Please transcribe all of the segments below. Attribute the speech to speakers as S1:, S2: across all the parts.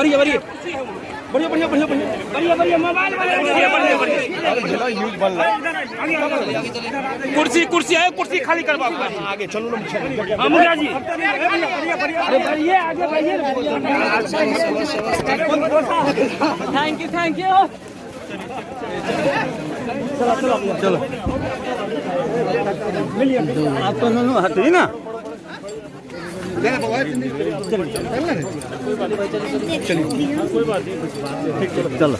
S1: बढ़िया बढ़िया बढ़िया बढ़िया बढ़िया बढ़िया बढ़िया मोबाइल कुर्सी कुर्सी है, कुर्सी खाली करवा आगे चलो ना मुखिया जी। अरे बढ़िए आगे बढ़िए। थैंक यू चलो आप तो दोनों हटे ना। चलो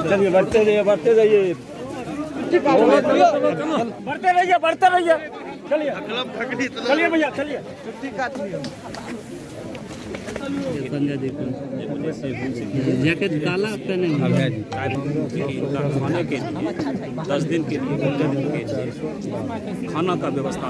S1: चलिए बढ़ते जाइए बढ़ते जाइए बढ़ते रहिए चलिए चलिए भैया चलिए।
S2: जैकेट काला पहने खाने के 10 दिन के लिए खाना का व्यवस्था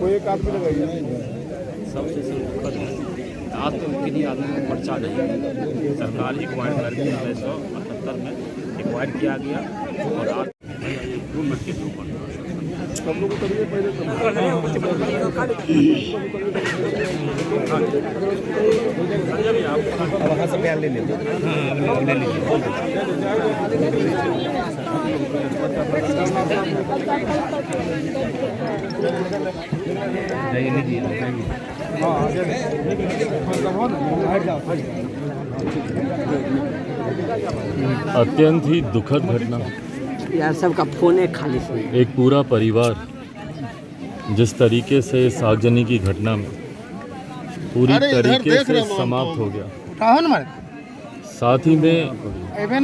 S1: कोई एक आदमी लगाइए।
S2: सबसे आज तो किन्हीं आदमी को पर्चा नहीं, सरकार एक्वायर करके 1978 में एक्वायर किया गया और आज 2 मिनट के ऊपर
S1: सब लोग करिए पहले वहाँ से बयान ले लीजिए।
S3: अत्यंत ही दुखद घटना
S4: यार, सबका फोन है खाली से।
S3: एक पूरा परिवार जिस तरीके से इस आगजनी की घटना में पूरी तरीके से समाप्त हो गया। साथ ही में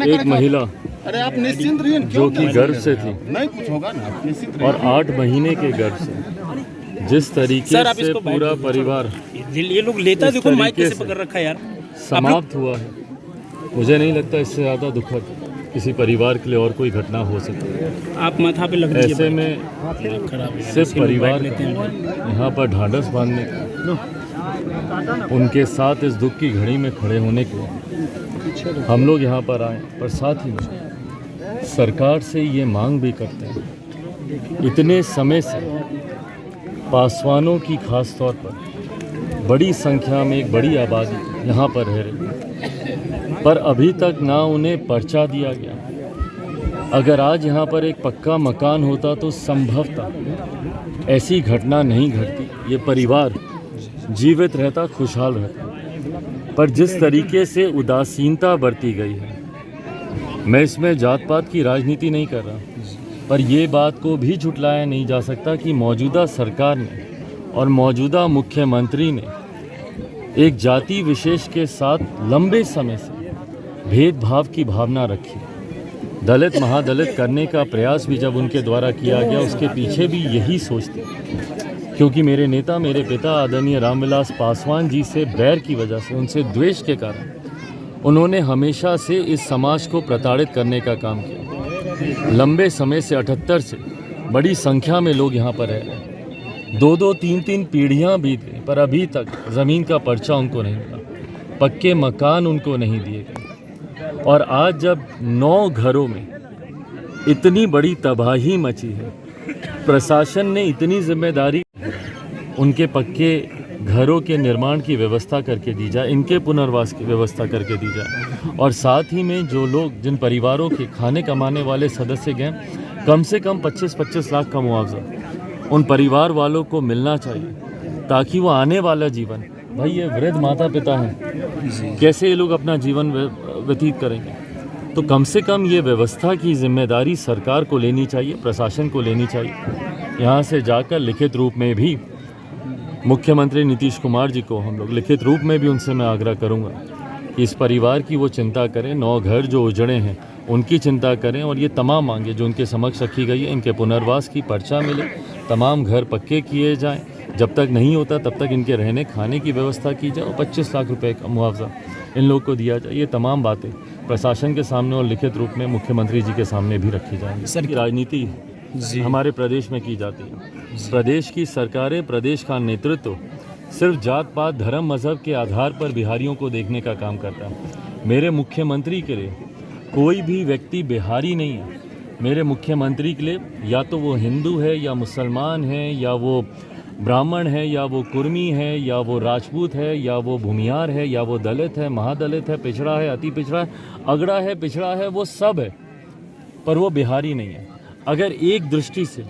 S3: एक महिला
S1: अरे आप निश्चिंत रहिए
S3: जो कि गर्भ से थी
S1: नहीं कुछ होगा ना, आप निश्चिंत
S3: और 8 महीने के गर्भ से जिस तरीके से पूरा परिवार
S2: ये लोग लेता देखो माइक कैसे पकड़ रखा है यार,
S3: समाप्त हुआ है। मुझे नहीं लगता इससे ज़्यादा दुखद किसी परिवार के लिए और कोई घटना हो सकती है।
S2: आप माथा पे लग
S3: ऐसे में सिर्फ परिवार यहाँ पर ढांढस बांधने का, उनके साथ इस दुख की घड़ी में खड़े होने के हम लोग यहाँ पर आए, पर साथ ही में सरकार से ये मांग भी करते हैं। इतने समय से पासवानों की खास तौर पर बड़ी संख्या में एक बड़ी आबादी यहाँ पर रह रही है, पर अभी तक ना उन्हें पर्चा दिया गया। अगर आज यहाँ पर एक पक्का मकान होता तो संभवतः ऐसी घटना नहीं घटती, ये परिवार जीवित रहता, खुशहाल रहता। पर जिस तरीके से उदासीनता बरती गई है, मैं इसमें जात पात की राजनीति नहीं कर रहा, पर ये बात को भी झुटलाया नहीं जा सकता कि मौजूदा सरकार ने और मौजूदा मुख्यमंत्री ने एक जाति विशेष के साथ लंबे समय से भेदभाव की भावना रखी। दलित महादलित करने का प्रयास भी जब उनके द्वारा किया गया, उसके पीछे भी यही सोच थी, क्योंकि मेरे नेता, मेरे पिता आदरणीय रामविलास पासवान जी से बैर की वजह से, उनसे द्वेष के कारण उन्होंने हमेशा से इस समाज को प्रताड़ित करने का काम किया। लंबे समय से 78 से बड़ी संख्या में लोग यहाँ पर रह रहे हैं। 2-2, 3-3 पीढ़ियाँ बीत गई, पर अभी तक ज़मीन का पर्चा उनको नहीं मिला, पक्के मकान उनको नहीं दिए गए। और आज जब 9 घरों में इतनी बड़ी तबाही मची है, प्रशासन ने इतनी जिम्मेदारी उनके पक्के घरों के निर्माण की व्यवस्था करके दी जाए, इनके पुनर्वास की व्यवस्था करके दी जाए, और साथ ही में जो लोग, जिन परिवारों के खाने कमाने वाले सदस्य गए, कम से कम 25-25 लाख का मुआवजा उन परिवार वालों को मिलना चाहिए, ताकि वो आने वाला जीवन, भाई ये वृद्ध माता पिता हैं, कैसे ये लोग अपना जीवन व्यतीत करेंगे। तो कम से कम ये व्यवस्था की जिम्मेदारी सरकार को लेनी चाहिए, प्रशासन को लेनी चाहिए। यहाँ से जाकर लिखित रूप में भी मुख्यमंत्री नीतीश कुमार जी को हम लोग लिखित रूप में भी उनसे मैं आग्रह करूँगा कि इस परिवार की वो चिंता करें, 9 घर जो उजड़े हैं उनकी चिंता करें, और ये तमाम मांगे जो उनके समक्ष रखी गई है, इनके पुनर्वास की पर्चा मिले, तमाम घर पक्के किए जाएं। जब तक नहीं होता तब तक इनके रहने खाने की व्यवस्था की जाए और 25 लाख रुपए का मुआवजा इन लोग को दिया जाए। ये तमाम बातें प्रशासन के सामने और लिखित रूप में मुख्यमंत्री जी के सामने भी रखी जाएंगी। सर, राजनीति हमारे प्रदेश में की जाती है। प्रदेश की सरकारें, प्रदेश का नेतृत्व सिर्फ जात पात धर्म मज़हब के आधार पर बिहारियों को देखने का काम करता है। मेरे मुख्यमंत्री के लिए कोई भी व्यक्ति बिहारी नहीं है। मेरे मुख्यमंत्री के लिए या तो वो हिंदू है या मुसलमान है या वो ब्राह्मण है या वो कुर्मी है या वो राजपूत है या वो भूमियार है या वो दलित है, महादलित है, पिछड़ा है, अति पिछड़ा है, अगड़ा है, पिछड़ा है, वो सब है, पर वो बिहारी नहीं है। अगर एक दृष्टि से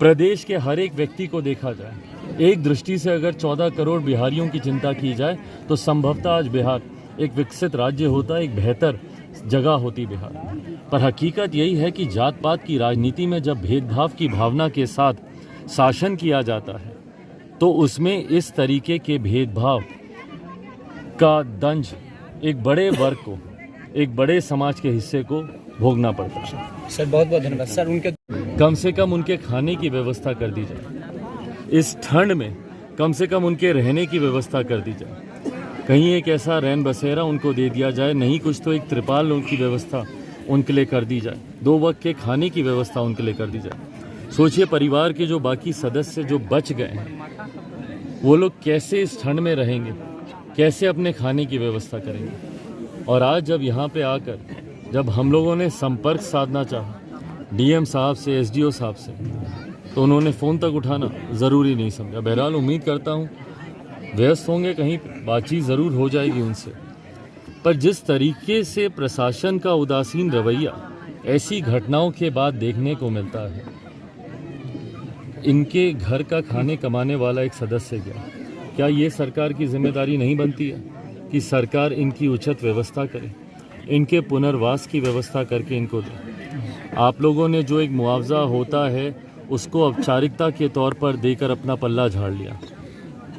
S3: प्रदेश के हर एक व्यक्ति को देखा जाए, एक दृष्टि से अगर 14 करोड़ बिहारियों की चिंता की जाए तो संभवतः आज बिहार एक विकसित राज्य होता, एक बेहतर जगह होती बिहार। पर हकीकत यही है कि जात पात की राजनीति में जब भेदभाव की भावना के साथ शासन किया जाता है तो उसमें इस तरीके के भेदभाव का दंश एक बड़े वर्ग को, एक बड़े समाज के हिस्से को भोगना पड़ता है।
S1: सर बहुत बहुत धन्यवाद सर। उनके
S3: कम से कम उनके खाने की व्यवस्था कर दी जाए, इस ठंड में कम से कम उनके रहने की व्यवस्था कर दी जाए, कहीं एक ऐसा रैन बसेरा उनको दे दिया जाए, नहीं कुछ तो एक त्रिपाल की व्यवस्था उनके लिए कर दी जाए, 2 वक्त के खाने की व्यवस्था उनके लिए कर दी जाए। सोचिए परिवार के जो बाकी सदस्य जो बच गए हैं वो लोग कैसे इस ठंड में रहेंगे, कैसे अपने खाने की व्यवस्था करेंगे। और आज जब यहाँ पे आकर जब हम लोगों ने संपर्क साधना चाहा डीएम साहब से, एसडीओ साहब से, तो उन्होंने फ़ोन तक उठाना ज़रूरी नहीं समझा। बहरहाल उम्मीद करता हूँ व्यस्त होंगे, कहीं बातचीत ज़रूर हो जाएगी उनसे। पर जिस तरीके से प्रशासन का उदासीन रवैया ऐसी घटनाओं के बाद देखने को मिलता है, इनके घर का खाने कमाने वाला एक सदस्य गया, क्या ये सरकार की जिम्मेदारी नहीं बनती है कि सरकार इनकी उचित व्यवस्था करे, इनके पुनर्वास की व्यवस्था करके इनको दे। आप लोगों ने जो एक मुआवजा होता है उसको औपचारिकता के तौर पर देकर अपना पल्ला झाड़ लिया।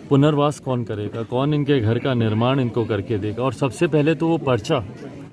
S3: पुनर्वास कौन करेगा, कौन इनके घर का निर्माण इनको करके देगा? और सबसे पहले तो वो पर्चा